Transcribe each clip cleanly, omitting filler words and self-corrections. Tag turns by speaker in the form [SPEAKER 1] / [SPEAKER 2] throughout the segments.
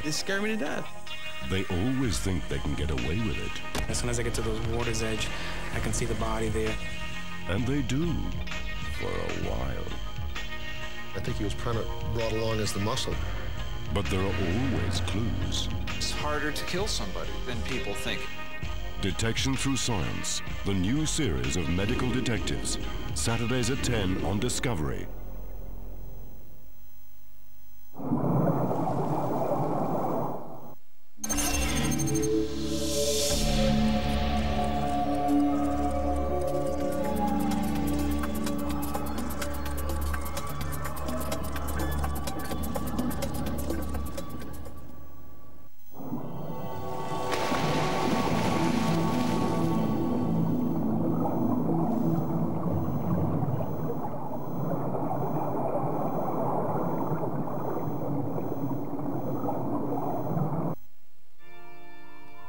[SPEAKER 1] They scare me to death.
[SPEAKER 2] They always think they can get away with it.
[SPEAKER 3] As soon as I get to the water's edge, I can see the body there.
[SPEAKER 2] And they do, for a while.
[SPEAKER 4] I think he was kind of brought along as the muscle.
[SPEAKER 2] But there are always clues.
[SPEAKER 5] It's harder to kill somebody than people think.
[SPEAKER 2] Detection Through Science, the new series of medical detectives. Saturdays at 10 on Discovery.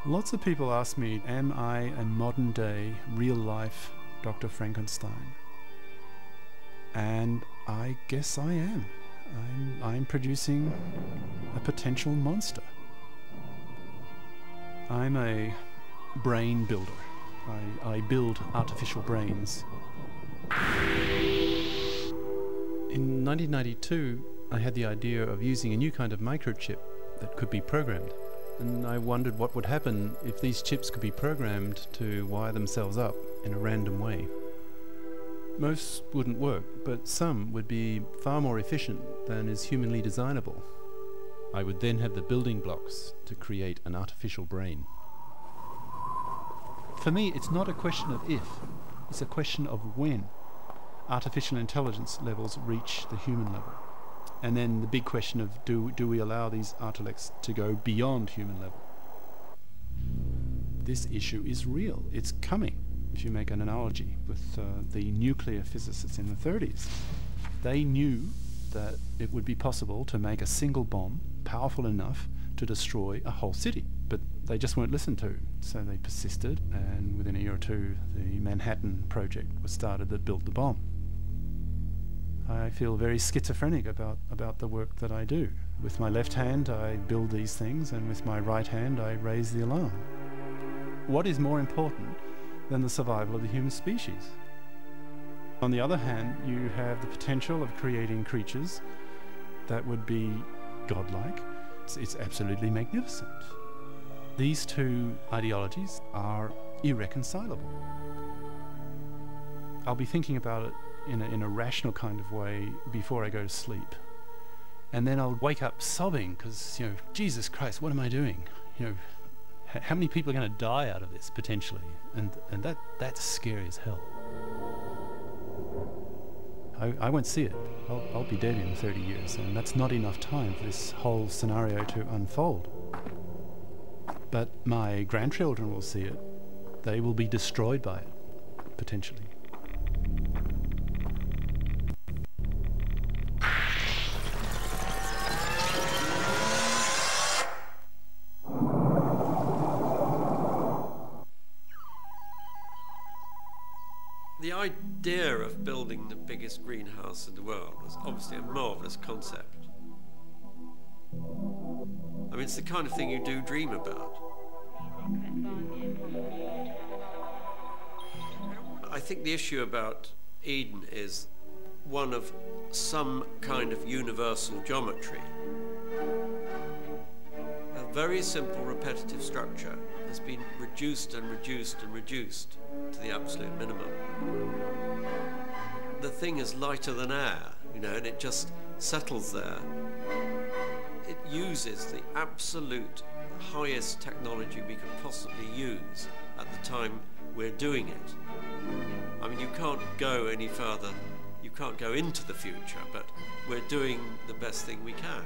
[SPEAKER 6] Lots of people ask me, am I a modern-day, real-life Dr. Frankenstein? And I guess I am. I'm producing a potential monster. I'm a brain builder. I build artificial brains. In 1992, I had the idea of using a new kind of microchip that could be programmed. And I wondered what would happen if these chips could be programmed to wire themselves up in a random way. Most wouldn't work, but some would be far more efficient than is humanly designable. I would then have the building blocks to create an artificial brain. For me, it's not a question of if, it's a question of when artificial intelligence levels reach the human level. And then the big question of do we allow these artilects to go beyond human level? This issue is real. It's coming. If you make an analogy with the nuclear physicists in the 30s, they knew that it would be possible to make a single bomb powerful enough to destroy a whole city, but they just weren't listened to. So they persisted, and within a year or two, the Manhattan Project was started that built the bomb. I feel very schizophrenic about the work that I do. With my left hand, I build these things, and with my right hand, I raise the alarm. What is more important than the survival of the human species? On the other hand, you have the potential of creating creatures that would be godlike. It's absolutely magnificent. These two ideologies are irreconcilable. I'll be thinking about it in a rational kind of way before I go to sleep. And then I'll wake up sobbing because, Jesus Christ, what am I doing? How many people are going to die out of this, potentially? And that's scary as hell. I won't see it. I'll be dead in 30 years, and that's not enough time for this whole scenario to unfold. But my grandchildren will see it. They will be destroyed by it, potentially.
[SPEAKER 7] The idea of building the biggest greenhouse in the world was obviously a marvellous concept. I mean, it's the kind of thing you do dream about. I think the issue about Eden is one of some kind of universal geometry. A very simple repetitive structure has been reduced and reduced and reduced to the absolute minimum. The thing is lighter than air, and it just settles there. It uses the absolute highest technology we could possibly use at the time we're doing it. I mean, you can't go any further, you can't go into the future, but we're doing the best thing we can.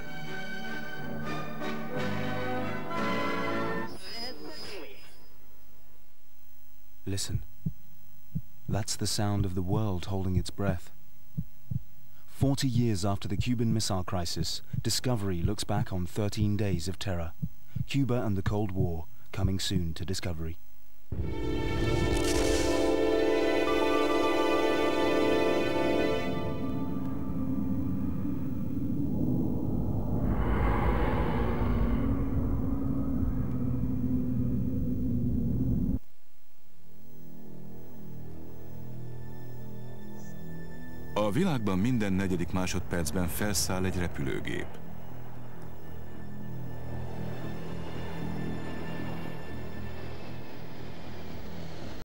[SPEAKER 8] Listen. That's the sound of the world holding its breath. 40 years after the Cuban Missile Crisis, Discovery looks back on 13 days of terror. Cuba and the Cold War, coming soon to Discovery.
[SPEAKER 1] A világban minden negyedik másodpercben felszáll egy repülőgép.